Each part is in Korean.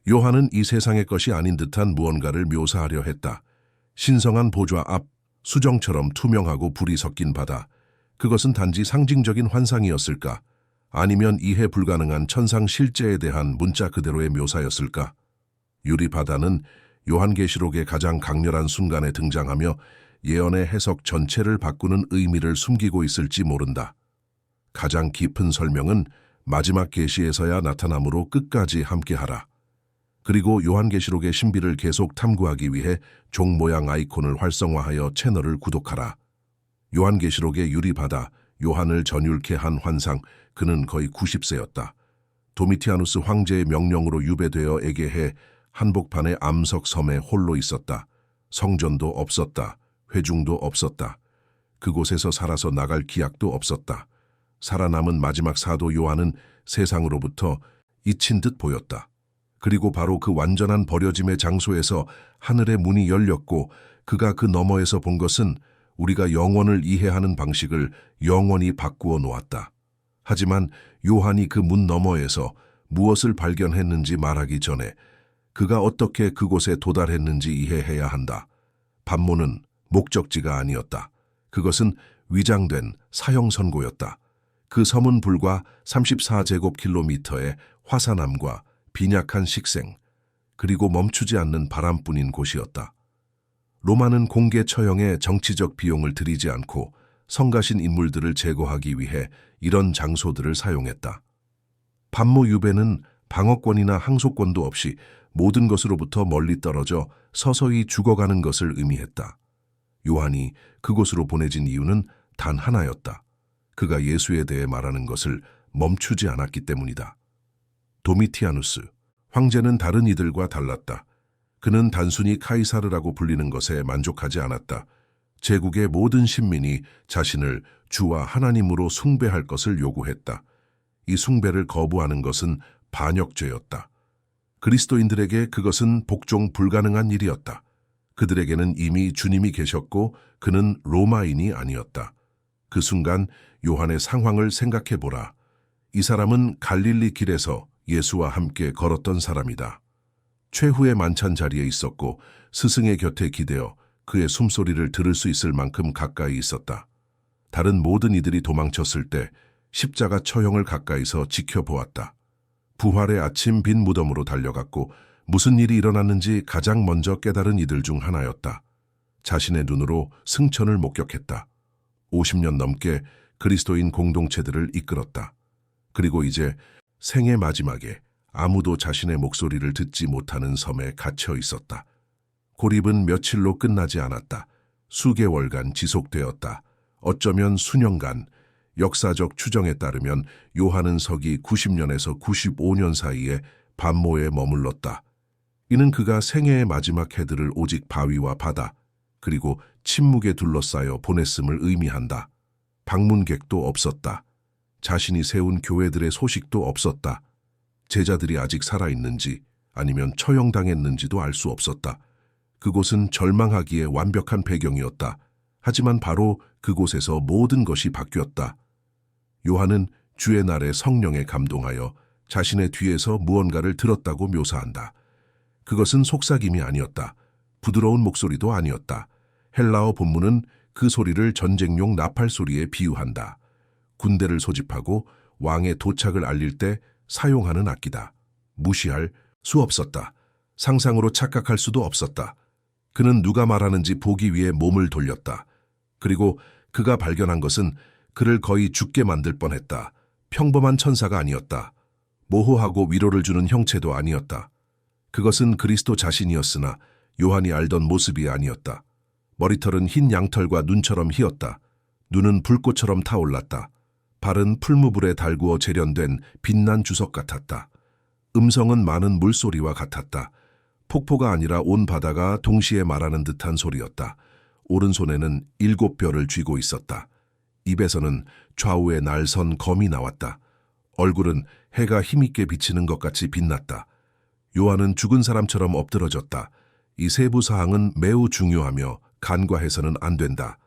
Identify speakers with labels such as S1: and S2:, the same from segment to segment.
S1: 요한은 이 세상의 것이 아닌 듯한 무언가를 묘사하려 했다. 신성한 보좌 앞, 수정처럼 투명하고 불이 섞인 바다. 그것은 단지 상징적인 환상이었을까? 아니면 이해 불가능한 천상 실제에 대한 문자 그대로의 묘사였을까? 유리바다는 요한계시록의 가장 강렬한 순간에 등장하며 예언의 해석 전체를 바꾸는 의미를 숨기고 있을지 모른다. 가장 깊은 설명은 마지막 계시에서야 나타나므로 끝까지 함께하라. 그리고 요한계시록의 신비를 계속 탐구하기 위해 종 모양 아이콘을 활성화하여 채널을 구독하라. 요한계시록의 유리바다, 요한을 전율케 한 환상, 그는 거의 90세였다. 도미티아누스 황제의 명령으로 유배되어 에게해 한복판의 암석 섬에 홀로 있었다. 성전도 없었다. 회중도 없었다. 그곳에서 살아서 나갈 기약도 없었다. 살아남은 마지막 사도 요한은 세상으로부터 잊힌 듯 보였다. 그리고 바로 그 완전한 버려짐의 장소에서 하늘의 문이 열렸고 그가 그 너머에서 본 것은 우리가 영원을 이해하는 방식을 영원히 바꾸어 놓았다. 하지만 요한이 그 문 너머에서 무엇을 발견했는지 말하기 전에 그가 어떻게 그곳에 도달했는지 이해해야 한다. 반모는 목적지가 아니었다. 그것은 위장된 사형 선고였다. 그 섬은 불과 34제곱킬로미터의 화산암과 빈약한 식생, 그리고 멈추지 않는 바람뿐인 곳이었다. 로마는 공개 처형에 정치적 비용을 들이지 않고 성가신 인물들을 제거하기 위해 이런 장소들을 사용했다. 반모 유배는 방어권이나 항소권도 없이 모든 것으로부터 멀리 떨어져 서서히 죽어가는 것을 의미했다. 요한이 그곳으로 보내진 이유는 단 하나였다. 그가 예수에 대해 말하는 것을 멈추지 않았기 때문이다. 도미티아누스, 황제는 다른 이들과 달랐다. 그는 단순히 카이사르라고 불리는 것에 만족하지 않았다. 제국의 모든 신민이 자신을 주와 하나님으로 숭배할 것을 요구했다. 이 숭배를 거부하는 것은 반역죄였다. 그리스도인들에게 그것은 복종 불가능한 일이었다. 그들에게는 이미 주님이 계셨고 그는 로마인이 아니었다. 그 순간 요한의 상황을 생각해보라. 이 사람은 갈릴리 길에서 예수와 함께 걸었던 사람이다. 최후의 만찬 자리에 있었고 스승의 곁에 기대어 그의 숨소리를 들을 수 있을 만큼 가까이 있었다. 다른 모든 이들이 도망쳤을 때 십자가 처형을 가까이서 지켜보았다. 부활의 아침 빈 무덤으로 달려갔고 무슨 일이 일어났는지 가장 먼저 깨달은 이들 중 하나였다. 자신의 눈으로 승천을 목격했다. 50년 넘게 그리스도인 공동체들을 이끌었다. 그리고 이제 생의 마지막에 아무도 자신의 목소리를 듣지 못하는 섬에 갇혀 있었다. 고립은 며칠로 끝나지 않았다. 수개월간 지속되었다. 어쩌면 수년간. 역사적 추정에 따르면 요한은 서기 90년에서 95년 사이에 반모에 머물렀다. 이는 그가 생애의 마지막 해들을 오직 바위와 바다, 그리고 침묵에 둘러싸여 보냈음을 의미한다. 방문객도 없었다. 자신이 세운 교회들의 소식도 없었다. 제자들이 아직 살아있는지 아니면 처형당했는지도 알 수 없었다. 그곳은 절망하기에 완벽한 배경이었다. 하지만 바로 그곳에서 모든 것이 바뀌었다. 요한은 주의 날에 성령에 감동하여 자신의 뒤에서 무언가를 들었다고 묘사한다. 그것은 속삭임이 아니었다. 부드러운 목소리도 아니었다. 헬라어 본문은 그 소리를 전쟁용 나팔 소리에 비유한다. 군대를 소집하고 왕의 도착을 알릴 때 사용하는 악기다. 무시할 수 없었다. 상상으로 착각할 수도 없었다. 그는 누가 말하는지 보기 위해 몸을 돌렸다. 그리고 그가 발견한 것은 그를 거의 죽게 만들 뻔했다. 평범한 천사가 아니었다. 모호하고 위로를 주는 형체도 아니었다. 그것은 그리스도 자신이었으나 요한이 알던 모습이 아니었다. 머리털은 흰 양털과 눈처럼 희었다. 눈은 불꽃처럼 타올랐다. 발은 풀무불에 달구어 재련된 빛난 주석 같았다. 음성은 많은 물소리와 같았다. 폭포가 아니라 온 바다가 동시에 말하는 듯한 소리였다. 오른손에는 7벼를 쥐고 있었다. 입에서는 좌우에 날선 검이 나왔다. 얼굴은 해가 힘있게 비치는 것 같이 빛났다. 요한은 죽은 사람처럼 엎드러졌다. 이 세부 사항은 매우 중요하며 간과해서는 안 된다.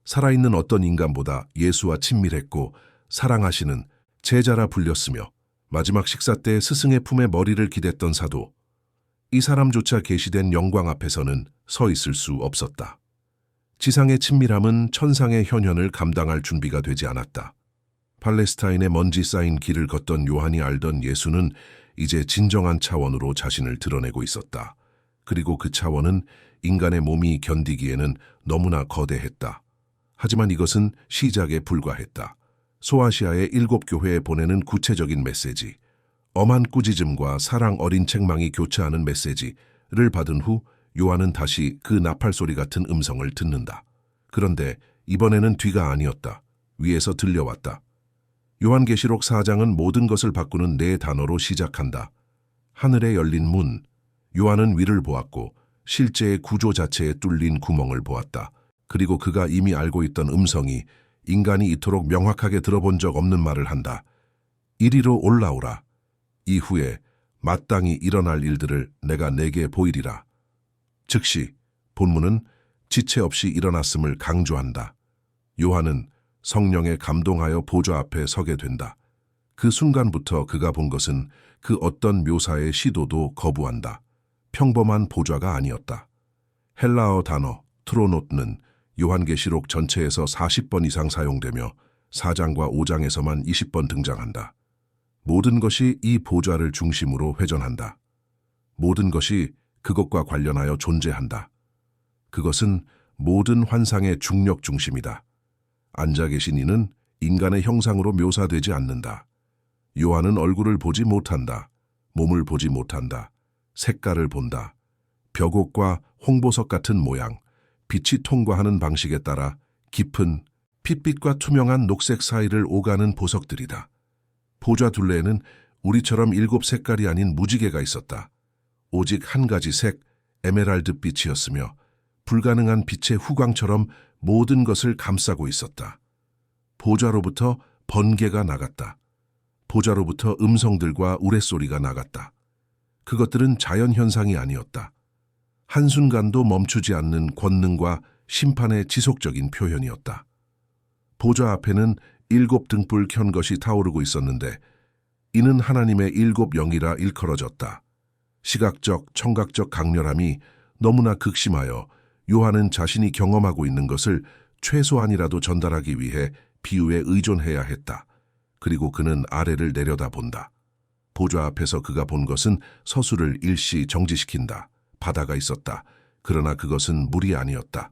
S1: 살아있는 어떤 인간보다 예수와 친밀했고 사랑하시는 제자라 불렸으며 마지막 식사 때 스승의 품에 머리를 기댔던 사도, 이 사람조차 계시된 영광 앞에서는 서 있을 수 없었다. 지상의 친밀함은 천상의 현현을 감당할 준비가 되지 않았다. 팔레스타인의 먼지 쌓인 길을 걷던 요한이 알던 예수는 이제 진정한 차원으로 자신을 드러내고 있었다. 그리고 그 차원은 인간의 몸이 견디기에는 너무나 거대했다. 하지만 이것은 시작에 불과했다. 소아시아의 7교회에 보내는 구체적인 메시지, 엄한 꾸짖음과 사랑 어린 책망이 교차하는 메시지를 받은 후 요한은 다시 그 나팔소리 같은 음성을 듣는다. 그런데 이번에는 뒤가 아니었다. 위에서 들려왔다. 요한계시록 4장은 모든 것을 바꾸는 네 단어로 시작한다. 하늘에 열린 문. 요한은 위를 보았고 실제의 구조 자체에 뚫린 구멍을 보았다. 그리고 그가 이미 알고 있던 음성이 인간이 이토록 명확하게 들어본 적 없는 말을 한다. 이리로 올라오라. 이후에 마땅히 일어날 일들을 내가 내게 보이리라. 즉시 본문은 지체 없이 일어났음을 강조한다. 요한은 성령에 감동하여 보좌 앞에 서게 된다. 그 순간부터 그가 본 것은 그 어떤 묘사의 시도도 거부한다. 평범한 보좌가 아니었다. 헬라어 단어 트로노트는 요한계시록 전체에서 40번 이상 사용되며 4장과 5장에서만 20번 등장한다. 모든 것이 이 보좌를 중심으로 회전한다. 모든 것이 그것과 관련하여 존재한다. 그것은 모든 환상의 중력 중심이다. 앉아 계신 이는 인간의 형상으로 묘사되지 않는다. 요한은 얼굴을 보지 못한다. 몸을 보지 못한다. 색깔을 본다. 벽옥과 홍보석 같은 모양, 빛이 통과하는 방식에 따라 깊은 핏빛과 투명한 녹색 사이를 오가는 보석들이다. 보좌 둘레에는 우리처럼 7색깔이 아닌 무지개가 있었다. 오직 한 가지 색, 에메랄드 빛이었으며 불가능한 빛의 후광처럼 모든 것을 감싸고 있었다. 보좌로부터 번개가 나갔다. 보좌로부터 음성들과 우레소리가 나갔다. 그것들은 자연현상이 아니었다. 한순간도 멈추지 않는 권능과 심판의 지속적인 표현이었다. 보좌 앞에는 7 등불 켠 것이 타오르고 있었는데 이는 하나님의 7 영이라 일컬어졌다. 시각적, 청각적 강렬함이 너무나 극심하여 요한은 자신이 경험하고 있는 것을 최소한이라도 전달하기 위해 비유에 의존해야 했다. 그리고 그는 아래를 내려다본다. 보좌 앞에서 그가 본 것은 서술을 일시 정지시킨다. 바다가 있었다. 그러나 그것은 물이 아니었다.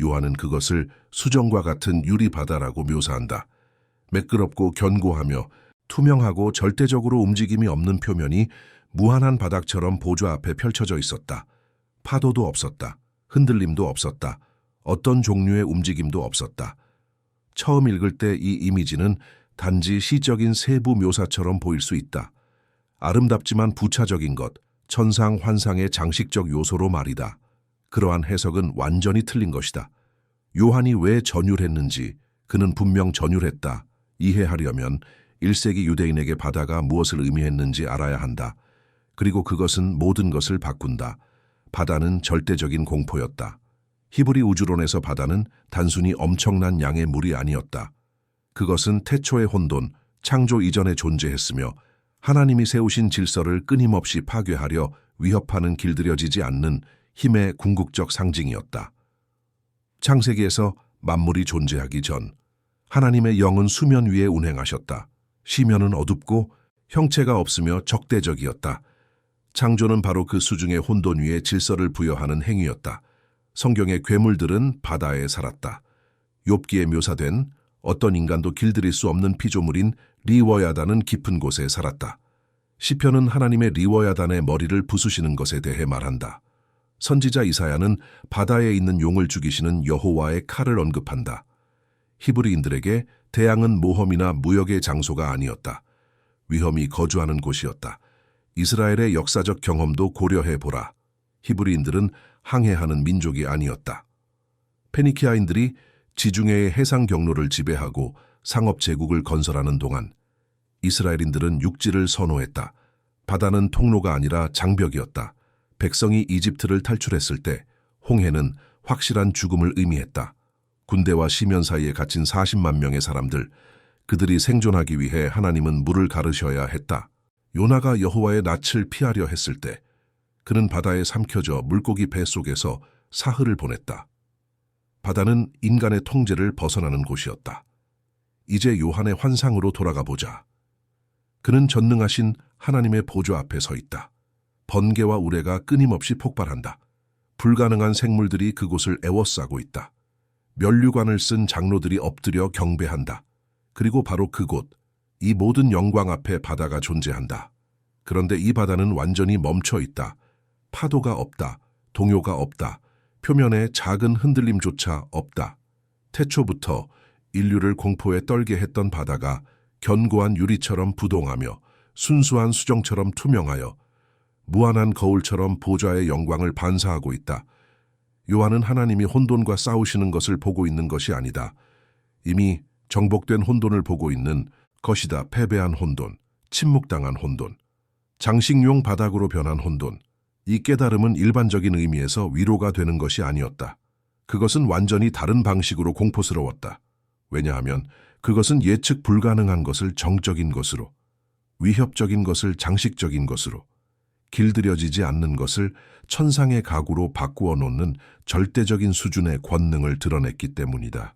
S1: 요한은 그것을 수정과 같은 유리바다라고 묘사한다. 매끄럽고 견고하며 투명하고 절대적으로 움직임이 없는 표면이 무한한 바닥처럼 보좌 앞에 펼쳐져 있었다. 파도도 없었다. 흔들림도 없었다. 어떤 종류의 움직임도 없었다. 처음 읽을 때 이 이미지는 단지 시적인 세부 묘사처럼 보일 수 있다. 아름답지만 부차적인 것, 천상 환상의 장식적 요소로 말이다. 그러한 해석은 완전히 틀린 것이다. 요한이 왜 전율했는지, 그는 분명 전율했다. 이해하려면 1세기 유대인에게 바다가 무엇을 의미했는지 알아야 한다. 그리고 그것은 모든 것을 바꾼다. 바다는 절대적인 공포였다. 히브리 우주론에서 바다는 단순히 엄청난 양의 물이 아니었다. 그것은 태초의 혼돈, 창조 이전에 존재했으며 하나님이 세우신 질서를 끊임없이 파괴하려 위협하는 길들여지지 않는 힘의 궁극적 상징이었다. 창세기에서 만물이 존재하기 전 하나님의 영은 수면 위에 운행하셨다. 시면은 어둡고 형체가 없으며 적대적이었다. 창조는 바로 그 수중의 혼돈 위에 질서를 부여하는 행위였다. 성경의 괴물들은 바다에 살았다. 욥기에 묘사된 어떤 인간도 길들일 수 없는 피조물인 리워야단은 깊은 곳에 살았다. 시편은 하나님의 리워야단의 머리를 부수시는 것에 대해 말한다. 선지자 이사야는 바다에 있는 용을 죽이시는 여호와의 칼을 언급한다. 히브리인들에게 대양은 모험이나 무역의 장소가 아니었다. 위험이 거주하는 곳이었다. 이스라엘의 역사적 경험도 고려해보라. 히브리인들은 항해하는 민족이 아니었다. 페니키아인들이 지중해의 해상 경로를 지배하고 상업 제국을 건설하는 동안 이스라엘인들은 육지를 선호했다. 바다는 통로가 아니라 장벽이었다. 백성이 이집트를 탈출했을 때 홍해는 확실한 죽음을 의미했다. 군대와 시면 사이에 갇힌 40만 명의 사람들, 그들이 생존하기 위해 하나님은 물을 가르셔야 했다. 요나가 여호와의 낯을 피하려 했을 때 그는 바다에 삼켜져 물고기 뱃속에서 사흘을 보냈다. 바다는 인간의 통제를 벗어나는 곳이었다. 이제 요한의 환상으로 돌아가 보자. 그는 전능하신 하나님의 보좌 앞에 서 있다. 번개와 우레가 끊임없이 폭발한다. 불가능한 생물들이 그곳을 에워싸고 있다. 면류관을 쓴 장로들이 엎드려 경배한다. 그리고 바로 그곳, 이 모든 영광 앞에 바다가 존재한다. 그런데 이 바다는 완전히 멈춰 있다. 파도가 없다. 동요가 없다. 표면에 작은 흔들림조차 없다. 태초부터 인류를 공포에 떨게 했던 바다가 견고한 유리처럼 부동하며 순수한 수정처럼 투명하여 무한한 거울처럼 보좌의 영광을 반사하고 있다. 요한은 하나님이 혼돈과 싸우시는 것을 보고 있는 것이 아니다. 이미 정복된 혼돈을 보고 있는 것이다. 패배한 혼돈, 침묵당한 혼돈, 장식용 바닥으로 변한 혼돈. 이 깨달음은 일반적인 의미에서 위로가 되는 것이 아니었다. 그것은 완전히 다른 방식으로 공포스러웠다. 왜냐하면 그것은 예측 불가능한 것을 정적인 것으로, 위협적인 것을 장식적인 것으로, 길들여지지 않는 것을 천상의 가구로 바꾸어 놓는 절대적인 수준의 권능을 드러냈기 때문이다.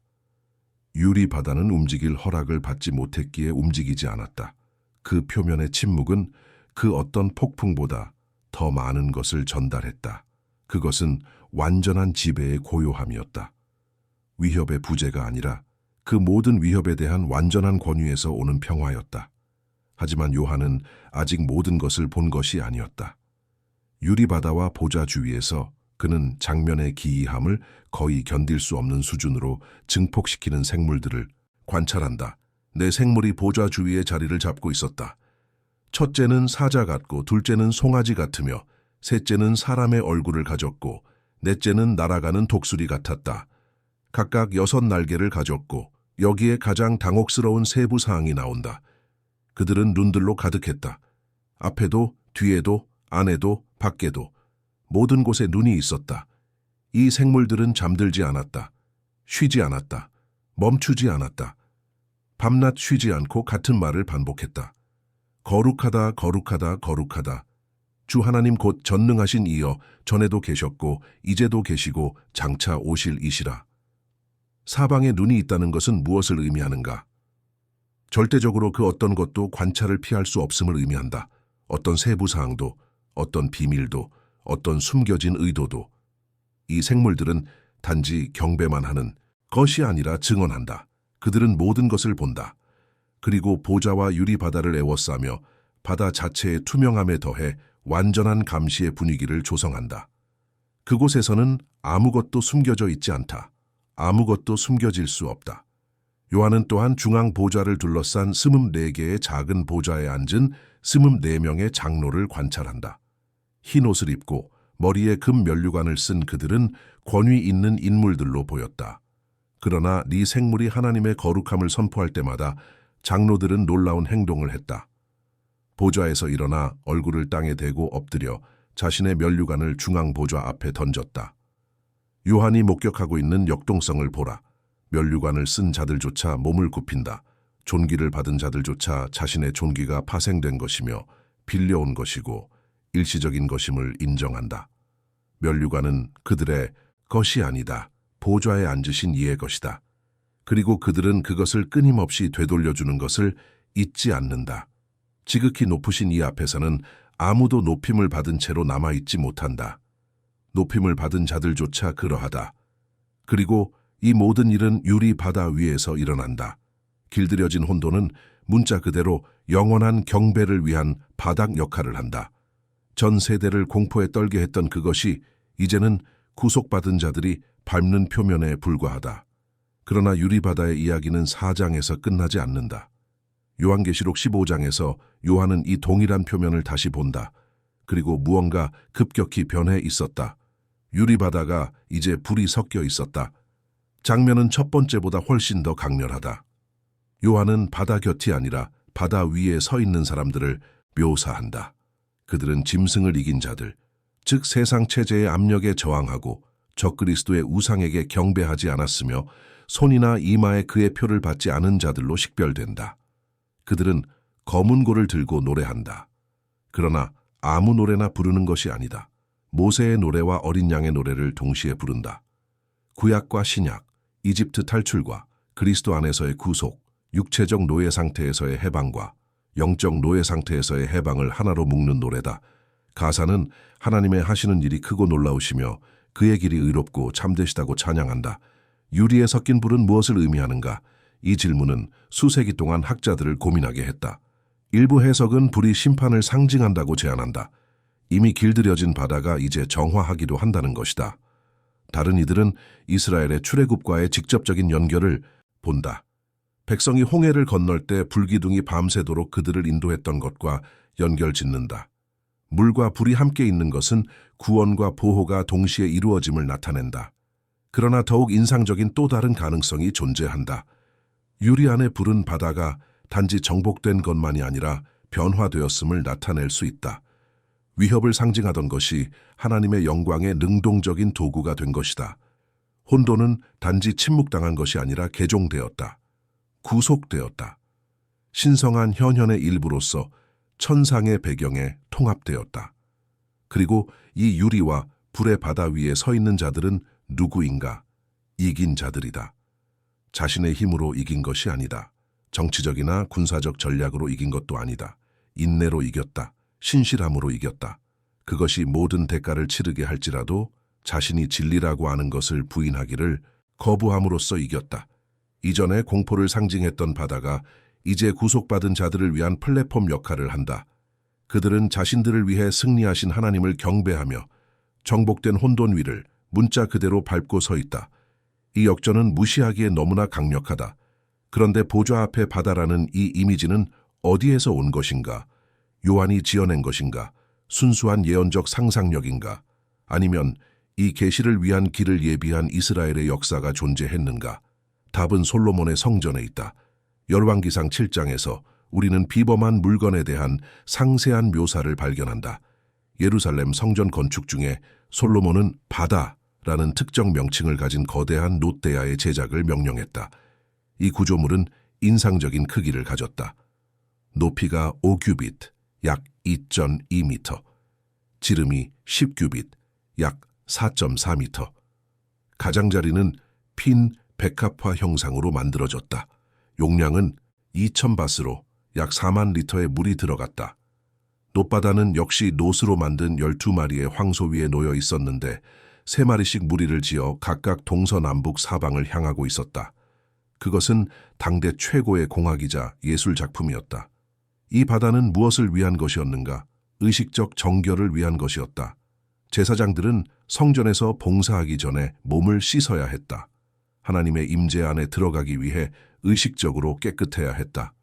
S1: 유리 바다는 움직일 허락을 받지 못했기에 움직이지 않았다. 그 표면의 침묵은 그 어떤 폭풍보다 더 많은 것을 전달했다. 그것은 완전한 지배의 고요함이었다. 위협의 부재가 아니라 그 모든 위협에 대한 완전한 권위에서 오는 평화였다. 하지만 요한은 아직 모든 것을 본 것이 아니었다. 유리바다와 보좌 주위에서 그는 장면의 기이함을 거의 견딜 수 없는 수준으로 증폭시키는 생물들을 관찰한다. 네 생물이 보좌 주위에 자리를 잡고 있었다. 첫째는 사자 같고 둘째는 송아지 같으며 셋째는 사람의 얼굴을 가졌고 넷째는 날아가는 독수리 같았다. 각각 6날개를 가졌고 여기에 가장 당혹스러운 세부 사항이 나온다. 그들은 눈들로 가득했다. 앞에도 뒤에도 안에도 밖에도 모든 곳에 눈이 있었다. 이 생물들은 잠들지 않았다. 쉬지 않았다. 멈추지 않았다. 밤낮 쉬지 않고 같은 말을 반복했다. 거룩하다, 거룩하다, 거룩하다. 주 하나님 곧 전능하신 이여 전에도 계셨고 이제도 계시고 장차 오실 이시라. 사방에 눈이 있다는 것은 무엇을 의미하는가? 절대적으로 그 어떤 것도 관찰을 피할 수 없음을 의미한다. 어떤 세부 사항도, 어떤 비밀도, 어떤 숨겨진 의도도. 이 생물들은 단지 경배만 하는 것이 아니라 증언한다. 그들은 모든 것을 본다. 그리고 보좌와 유리 바다를 에워싸며 바다 자체의 투명함에 더해 완전한 감시의 분위기를 조성한다. 그곳에서는 아무것도 숨겨져 있지 않다. 아무것도 숨겨질 수 없다. 요한은 또한 중앙 보좌를 둘러싼 24개의 작은 보좌에 앉은 24명의 장로를 관찰한다. 흰 옷을 입고 머리에 금 면류관을 쓴 그들은 권위 있는 인물들로 보였다. 그러나 네 생물이 하나님의 거룩함을 선포할 때마다 장로들은 놀라운 행동을 했다. 보좌에서 일어나 얼굴을 땅에 대고 엎드려 자신의 면류관을 중앙 보좌 앞에 던졌다. 요한이 목격하고 있는 역동성을 보라. 면류관을 쓴 자들조차 몸을 굽힌다. 존귀를 받은 자들조차 자신의 존귀가 파생된 것이며 빌려온 것이고 일시적인 것임을 인정한다. 면류관은 그들의 것이 아니다. 보좌에 앉으신 이의 것이다. 그리고 그들은 그것을 끊임없이 되돌려주는 것을 잊지 않는다. 지극히 높으신 이 앞에서는 아무도 높임을 받은 채로 남아있지 못한다. 높임을 받은 자들조차 그러하다. 그리고 이 모든 일은 유리 바다 위에서 일어난다. 길들여진 혼돈은 문자 그대로 영원한 경배를 위한 바닥 역할을 한다. 전 세대를 공포에 떨게 했던 그것이 이제는 구속받은 자들이 밟는 표면에 불과하다. 그러나 유리바다의 이야기는 4장에서 끝나지 않는다. 요한계시록 15장에서 요한은 이 동일한 표면을 다시 본다. 그리고 무언가 급격히 변해 있었다. 유리바다가 이제 불이 섞여 있었다. 장면은 첫 번째보다 훨씬 더 강렬하다. 요한은 바다 곁이 아니라 바다 위에 서 있는 사람들을 묘사한다. 그들은 짐승을 이긴 자들, 즉 세상 체제의 압력에 저항하고 적그리스도의 우상에게 경배하지 않았으며 손이나 이마에 그의 표를 받지 않은 자들로 식별된다. 그들은 검은 고를 들고 노래한다. 그러나 아무 노래나 부르는 것이 아니다. 모세의 노래와 어린 양의 노래를 동시에 부른다. 구약과 신약, 이집트 탈출과 그리스도 안에서의 구속, 육체적 노예 상태에서의 해방과 영적 노예 상태에서의 해방을 하나로 묶는 노래다. 가사는 하나님의 하시는 일이 크고 놀라우시며 그의 길이 의롭고 참되시다고 찬양한다. 유리에 섞인 불은 무엇을 의미하는가? 이 질문은 수세기 동안 학자들을 고민하게 했다. 일부 해석은 불이 심판을 상징한다고 제안한다. 이미 길들여진 바다가 이제 정화하기도 한다는 것이다. 다른 이들은 이스라엘의 출애굽과의 직접적인 연결을 본다. 백성이 홍해를 건널 때 불기둥이 밤새도록 그들을 인도했던 것과 연결짓는다. 물과 불이 함께 있는 것은 구원과 보호가 동시에 이루어짐을 나타낸다. 그러나 더욱 인상적인 또 다른 가능성이 존재한다. 유리 안에 불은 바다가 단지 정복된 것만이 아니라 변화되었음을 나타낼 수 있다. 위협을 상징하던 것이 하나님의 영광의 능동적인 도구가 된 것이다. 혼돈은 단지 침묵당한 것이 아니라 개종되었다. 구속되었다. 신성한 현현의 일부로서 천상의 배경에 통합되었다. 그리고 이 유리와 불의 바다 위에 서 있는 자들은 누구인가? 이긴 자들이다. 자신의 힘으로 이긴 것이 아니다. 정치적이나 군사적 전략으로 이긴 것도 아니다. 인내로 이겼다. 신실함으로 이겼다. 그것이 모든 대가를 치르게 할지라도 자신이 진리라고 아는 것을 부인하기를 거부함으로써 이겼다. 이전에 공포를 상징했던 바다가 이제 구속받은 자들을 위한 플랫폼 역할을 한다. 그들은 자신들을 위해 승리하신 하나님을 경배하며 정복된 혼돈 위를 문자 그대로 밟고 서 있다. 이 역전은 무시하기에 너무나 강력하다. 그런데 보좌 앞에 바다라는 이 이미지는 어디에서 온 것인가? 요한이 지어낸 것인가? 순수한 예언적 상상력인가? 아니면 이 계시를 위한 길을 예비한 이스라엘의 역사가 존재했는가? 답은 솔로몬의 성전에 있다. 열왕기상 7장에서 우리는 비범한 물건에 대한 상세한 묘사를 발견한다. 예루살렘 성전 건축 중에 솔로몬은 바다라는 특정 명칭을 가진 거대한 롯데아의 제작을 명령했다. 이 구조물은 인상적인 크기를 가졌다. 높이가 5규빗, 약 2.2m, 지름이 10규빗, 약 4.4m. 가장자리는 핀 백합화 형상으로 만들어졌다. 용량은 2,000바스로 약 4만 리터의 물이 들어갔다. 놋바다는 역시 놋으로 만든 12마리의 황소 위에 놓여 있었는데 3마리씩 무리를 지어 각각 동서남북 사방을 향하고 있었다. 그것은 당대 최고의 공학이자 예술 작품이었다. 이 바다는 무엇을 위한 것이었는가? 의식적 정결을 위한 것이었다. 제사장들은 성전에서 봉사하기 전에 몸을 씻어야 했다. 하나님의 임재 안에 들어가기 위해 의식적으로 깨끗해야 했다.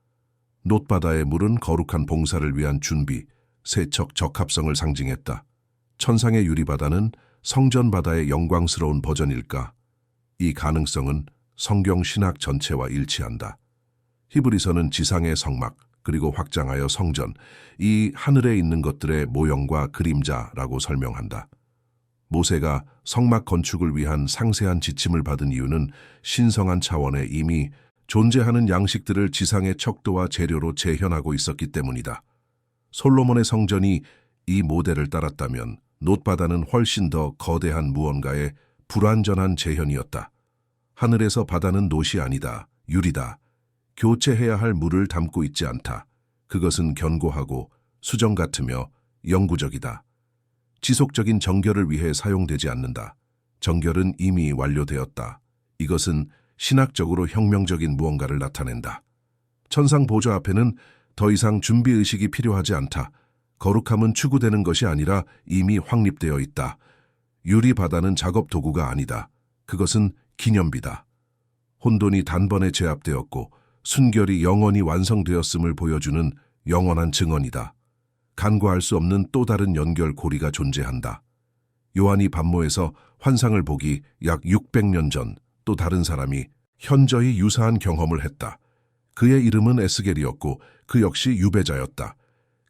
S1: 놋바다의 물은 거룩한 봉사를 위한 준비, 세척 적합성을 상징했다. 천상의 유리바다는 성전바다의 영광스러운 버전일까? 이 가능성은 성경 신학 전체와 일치한다. 히브리서는 지상의 성막, 그리고 확장하여 성전, 이 하늘에 있는 것들의 모형과 그림자라고 설명한다. 모세가 성막 건축을 위한 상세한 지침을 받은 이유는 신성한 차원에 이미 존재하는 양식들을 지상의 척도와 재료로 재현하고 있었기 때문이다. 솔로몬의 성전이 이 모델을 따랐다면 놋바다는 훨씬 더 거대한 무언가의 불완전한 재현이었다. 하늘에서 바다는 놋이 아니다. 유리다. 교체해야 할 물을 담고 있지 않다. 그것은 견고하고 수정 같으며 영구적이다. 지속적인 정결을 위해 사용되지 않는다. 정결은 이미 완료되었다. 이것은 신학적으로 혁명적인 무언가를 나타낸다. 천상 보좌 앞에는 더 이상 준비의식이 필요하지 않다. 거룩함은 추구되는 것이 아니라 이미 확립되어 있다. 유리 바다는 작업 도구가 아니다. 그것은 기념비다. 혼돈이 단번에 제압되었고 순결이 영원히 완성되었음을 보여주는 영원한 증언이다. 간과할 수 없는 또 다른 연결고리가 존재한다. 요한이 반모에서 환상을 보기 약 600년 전 또 다른 사람이 현저히 유사한 경험을 했다. 그의 이름은 에스겔이었고 그 역시 유배자였다.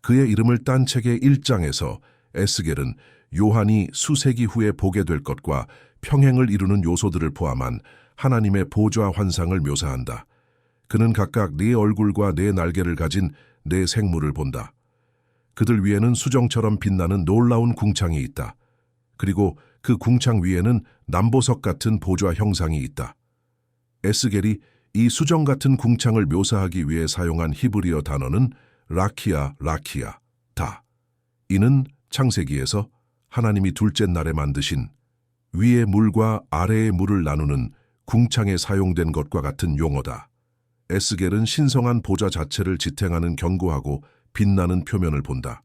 S1: 그의 이름을 딴 책의 1장에서 에스겔은 요한이 수세기 후에 보게 될 것과 평행을 이루는 요소들을 포함한 하나님의 보좌 환상을 묘사한다. 그는 각각 네 얼굴과 네 날개를 가진 네 생물을 본다. 그들 위에는 수정처럼 빛나는 놀라운 궁창이 있다. 그리고 그 궁창 위에는 남보석 같은 보좌 형상이 있다. 에스겔이 이 수정 같은 궁창을 묘사하기 위해 사용한 히브리어 단어는 라키아다. 이는 창세기에서 하나님이 둘째 날에 만드신 위의 물과 아래의 물을 나누는 궁창에 사용된 것과 같은 용어다. 에스겔은 신성한 보좌 자체를 지탱하는 견고하고 빛나는 표면을 본다.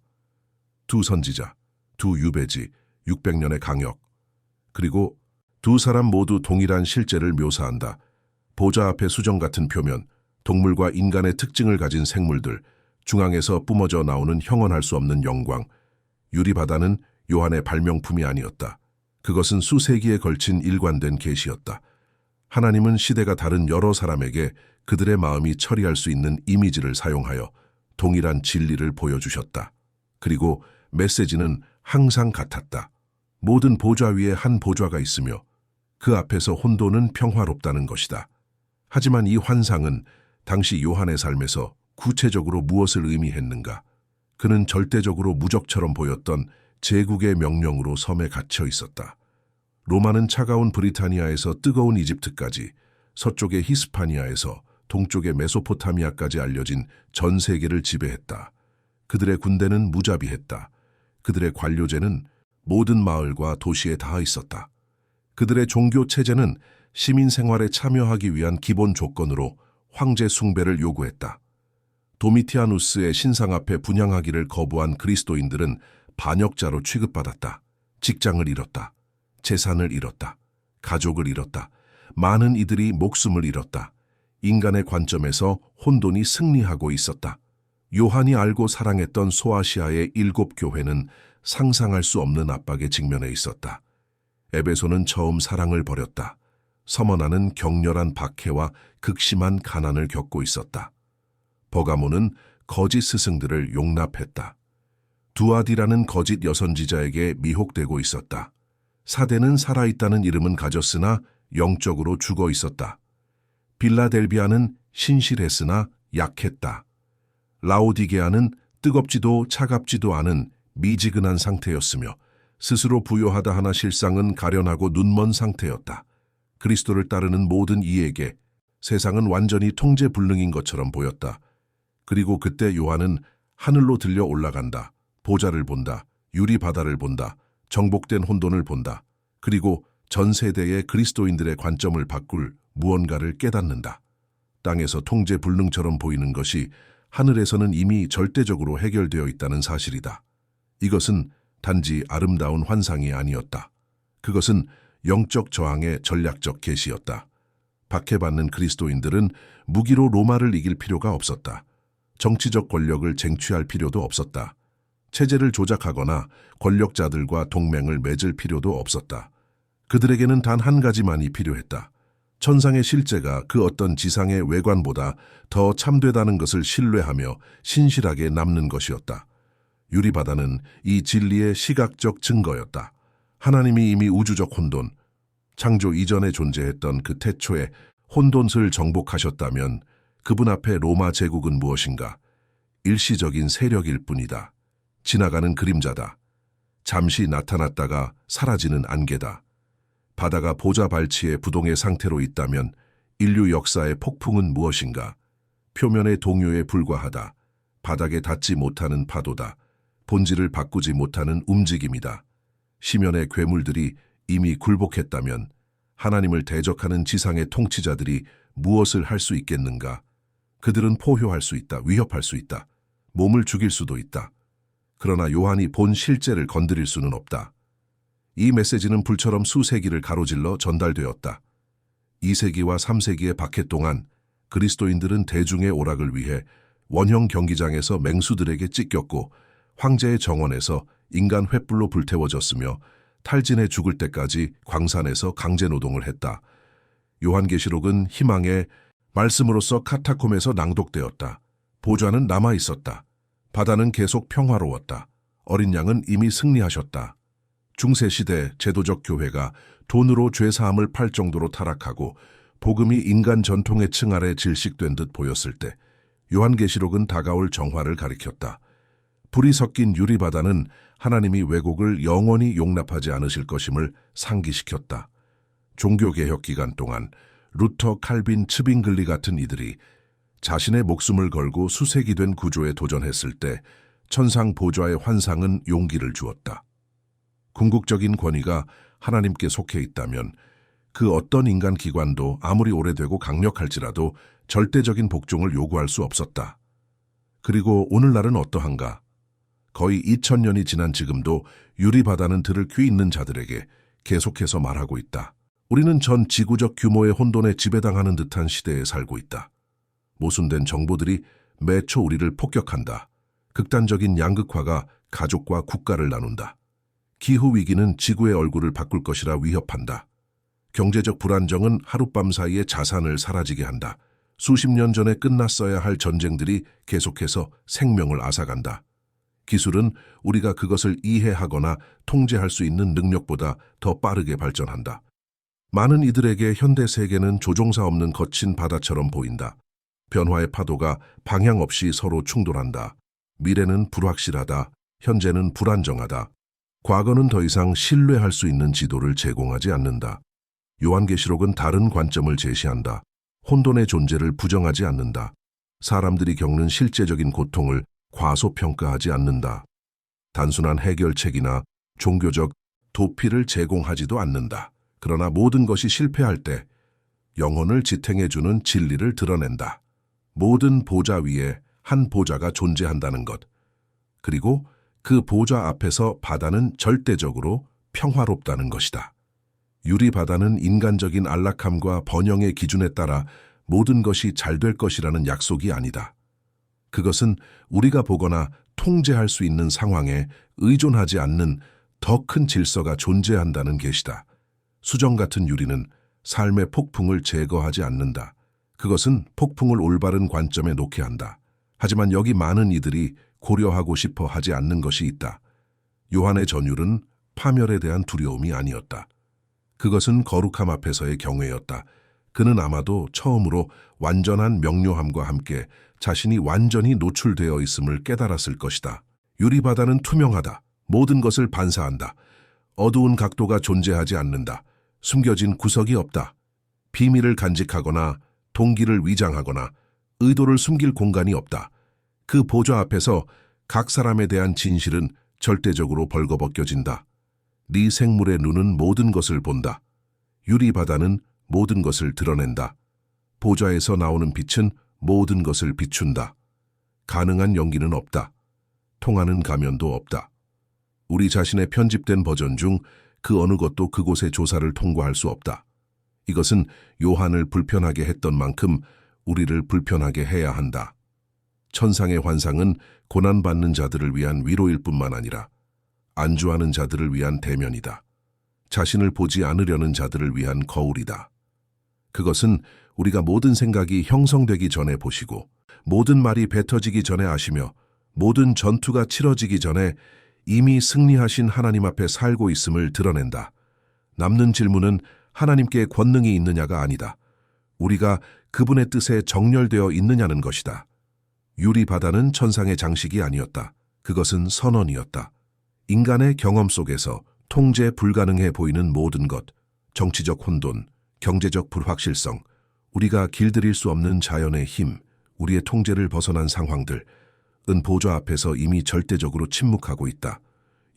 S1: 두 선지자, 두 유배지, 600년의 강역, 그리고 두 사람 모두 동일한 실제를 묘사한다. 보좌 앞에 수정 같은 표면, 동물과 인간의 특징을 가진 생물들, 중앙에서 뿜어져 나오는 형언할 수 없는 영광. 유리바다는 요한의 발명품이 아니었다. 그것은 수세기에 걸친 일관된 계시였다. 하나님은 시대가 다른 여러 사람에게 그들의 마음이 처리할 수 있는 이미지를 사용하여 동일한 진리를 보여주셨다. 그리고 메시지는 항상 같았다. 모든 보좌 위에 한 보좌가 있으며 그 앞에서 혼돈은 평화롭다는 것이다. 하지만 이 환상은 당시 요한의 삶에서 구체적으로 무엇을 의미했는가? 그는 절대적으로 무적처럼 보였던 제국의 명령으로 섬에 갇혀 있었다. 로마는 차가운 브리타니아에서 뜨거운 이집트까지, 서쪽의 히스파니아에서 동쪽의 메소포타미아까지 알려진 전 세계를 지배했다. 그들의 군대는 무자비했다. 그들의 관료제는 모든 마을과 도시에 닿아 있었다. 그들의 종교 체제는 시민 생활에 참여하기 위한 기본 조건으로 황제 숭배를 요구했다. 도미티아누스의 신상 앞에 분향하기를 거부한 그리스도인들은 반역자로 취급받았다. 직장을 잃었다. 재산을 잃었다. 가족을 잃었다. 많은 이들이 목숨을 잃었다. 인간의 관점에서 혼돈이 승리하고 있었다. 요한이 알고 사랑했던 소아시아의 7교회는 상상할 수 없는 압박에 직면해 있었다. 에베소는 처음 사랑을 버렸다. 서머나는 격렬한 박해와 극심한 가난을 겪고 있었다. 버가모는 거짓 스승들을 용납했다. 두아디라는 거짓 여선지자에게 미혹되고 있었다. 사대는 살아있다는 이름은 가졌으나 영적으로 죽어 있었다. 빌라델비아는 신실했으나 약했다. 라오디게아는 뜨겁지도 차갑지도 않은 미지근한 상태였으며 스스로 부요하다 하나 실상은 가련하고 눈먼 상태였다. 그리스도를 따르는 모든 이에게 세상은 완전히 통제불능인 것처럼 보였다. 그리고 그때 요한은 하늘로 들려 올라간다. 보좌를 본다. 유리바다를 본다. 정복된 혼돈을 본다. 그리고 전 세대의 그리스도인들의 관점을 바꿀 무언가를 깨닫는다. 땅에서 통제불능처럼 보이는 것이 하늘에서는 이미 절대적으로 해결되어 있다는 사실이다. 이것은 단지 아름다운 환상이 아니었다. 그것은 영적 저항의 전략적 계시였다. 박해받는 그리스도인들은 무기로 로마를 이길 필요가 없었다. 정치적 권력을 쟁취할 필요도 없었다. 체제를 조작하거나 권력자들과 동맹을 맺을 필요도 없었다. 그들에게는 단 한 가지만이 필요했다. 천상의 실제가 그 어떤 지상의 외관보다 더 참되다는 것을 신뢰하며 신실하게 남는 것이었다. 유리바다는 이 진리의 시각적 증거였다. 하나님이 이미 우주적 혼돈, 창조 이전에 존재했던 그 태초의 혼돈을 정복하셨다면 그분 앞에 로마 제국은 무엇인가? 일시적인 세력일 뿐이다. 지나가는 그림자다. 잠시 나타났다가 사라지는 안개다. 바다가 보좌 발치의 부동의 상태로 있다면 인류 역사의 폭풍은 무엇인가? 표면의 동요에 불과하다. 바닥에 닿지 못하는 파도다. 본질을 바꾸지 못하는 움직임이다. 시면의 괴물들이 이미 굴복했다면 하나님을 대적하는 지상의 통치자들이 무엇을 할 수 있겠는가? 그들은 포효할 수 있다. 위협할 수 있다. 몸을 죽일 수도 있다. 그러나 요한이 본 실제를 건드릴 수는 없다. 이 메시지는 불처럼 수세기를 가로질러 전달되었다. 2세기와 3세기의 박해 동안 그리스도인들은 대중의 오락을 위해 원형 경기장에서 맹수들에게 찢겼고 황제의 정원에서 인간 횃불로 불태워졌으며 탈진해 죽을 때까지 광산에서 강제노동을 했다. 요한계시록은 희망의 말씀으로서 카타콤에서 낭독되었다. 보좌는 남아있었다. 바다는 계속 평화로웠다. 어린 양은 이미 승리하셨다. 중세시대 제도적 교회가 돈으로 죄사함을 팔 정도로 타락하고 복음이 인간 전통의 층 아래 질식된 듯 보였을 때 요한계시록은 다가올 정화를 가리켰다. 불이 섞인 유리바다는 하나님이 왜곡을 영원히 용납하지 않으실 것임을 상기시켰다. 종교개혁 기간 동안 루터, 칼빈, 츠빙글리 같은 이들이 자신의 목숨을 걸고 수색이 된 구조에 도전했을 때 천상 보좌의 환상은 용기를 주었다. 궁극적인 권위가 하나님께 속해 있다면 그 어떤 인간 기관도 아무리 오래되고 강력할지라도 절대적인 복종을 요구할 수 없었다. 그리고 오늘날은 어떠한가? 거의 2000년이 지난 지금도 유리바다는 들을 귀 있는 자들에게 계속해서 말하고 있다. 우리는 전 지구적 규모의 혼돈에 지배당하는 듯한 시대에 살고 있다. 모순된 정보들이 매초 우리를 폭격한다. 극단적인 양극화가 가족과 국가를 나눈다. 기후위기는 지구의 얼굴을 바꿀 것이라 위협한다. 경제적 불안정은 하룻밤 사이에 자산을 사라지게 한다. 수십 년 전에 끝났어야 할 전쟁들이 계속해서 생명을 앗아간다. 기술은 우리가 그것을 이해하거나 통제할 수 있는 능력보다 더 빠르게 발전한다. 많은 이들에게 현대 세계는 조종사 없는 거친 바다처럼 보인다. 변화의 파도가 방향 없이 서로 충돌한다. 미래는 불확실하다. 현재는 불안정하다. 과거는 더 이상 신뢰할 수 있는 지도를 제공하지 않는다. 요한계시록은 다른 관점을 제시한다. 혼돈의 존재를 부정하지 않는다. 사람들이 겪는 실제적인 고통을 과소평가하지 않는다. 단순한 해결책이나 종교적 도피를 제공하지도 않는다. 그러나 모든 것이 실패할 때 영혼을 지탱해주는 진리를 드러낸다. 모든 보좌 위에 한 보좌가 존재한다는 것. 그리고 그 보좌 앞에서 바다는 절대적으로 평화롭다는 것이다. 유리바다는 인간적인 안락함과 번영의 기준에 따라 모든 것이 잘 될 것이라는 약속이 아니다. 그것은 우리가 보거나 통제할 수 있는 상황에 의존하지 않는 더 큰 질서가 존재한다는 계시다. 수정 같은 유리는 삶의 폭풍을 제거하지 않는다. 그것은 폭풍을 올바른 관점에 놓게 한다. 하지만 여기 많은 이들이 고려하고 싶어 하지 않는 것이 있다. 요한의 전율은 파멸에 대한 두려움이 아니었다. 그것은 거룩함 앞에서의 경외였다. 그는 아마도 처음으로 완전한 명료함과 함께 자신이 완전히 노출되어 있음을 깨달았을 것이다. 유리바다는 투명하다. 모든 것을 반사한다. 어두운 각도가 존재하지 않는다. 숨겨진 구석이 없다. 비밀을 간직하거나 동기를 위장하거나 의도를 숨길 공간이 없다. 그 보좌 앞에서 각 사람에 대한 진실은 절대적으로 벌거벗겨진다. 네 생물의 눈은 모든 것을 본다. 유리바다는 모든 것을 드러낸다. 보좌에서 나오는 빛은 모든 것을 비춘다. 가능한 연기는 없다. 통하는 가면도 없다. 우리 자신의 편집된 버전 중 그 어느 것도 그곳의 조사를 통과할 수 없다. 이것은 요한을 불편하게 했던 만큼 우리를 불편하게 해야 한다. 천상의 환상은 고난받는 자들을 위한 위로일 뿐만 아니라 안주하는 자들을 위한 대면이다. 자신을 보지 않으려는 자들을 위한 거울이다. 그것은 우리가 모든 생각이 형성되기 전에 보시고 모든 말이 뱉어지기 전에 아시며 모든 전투가 치러지기 전에 이미 승리하신 하나님 앞에 살고 있음을 드러낸다. 남는 질문은 하나님께 권능이 있느냐가 아니다. 우리가 그분의 뜻에 정렬되어 있느냐는 것이다. 유리바다는 천상의 장식이 아니었다. 그것은 선언이었다. 인간의 경험 속에서 통제 불가능해 보이는 모든 것, 정치적 혼돈, 경제적 불확실성, 우리가 길들일 수 없는 자연의 힘, 우리의 통제를 벗어난 상황들, 은 보좌 앞에서 이미 절대적으로 침묵하고 있다.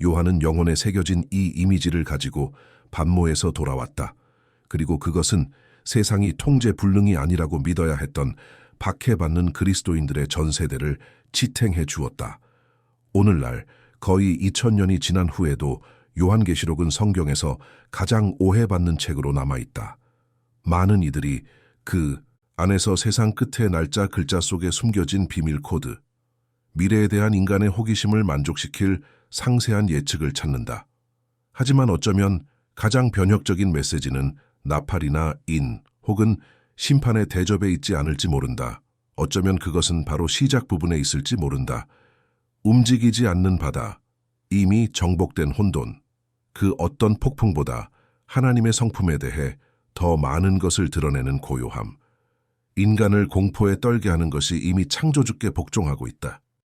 S1: 요한은 영혼에 새겨진 이 이미지를 가지고 반모에서 돌아왔다. 그리고 그것은 세상이 통제 불능이 아니라고 믿어야 했던 박해받는 그리스도인들의 전 세대를 지탱해 주었다. 오늘날 거의 2000년이 지난 후에도 요한계시록은 성경에서 가장 오해받는 책으로 남아있다. 많은 이들이 그 안에서 세상 끝의 날짜 글자 속에 숨겨진 비밀 코드, 미래에 대한 인간의 호기심을 만족시킬 상세한 예측을 찾는다. 하지만 어쩌면 가장 변혁적인 메시지는 나팔이나 인 혹은 심판의 대접에 있지 않을지 모른다. 어쩌면 그것은 바로 시작 부분에 있을지 모른다. 움직이지 않는 바다, 이미 정복된 혼돈, 그 어떤 폭풍보다 하나님의 성품에 대해 더 많은 것을 드러내는 고요함, 인간을 공포에 떨게 하는 것이 이미 창조주께 복종하고 있다.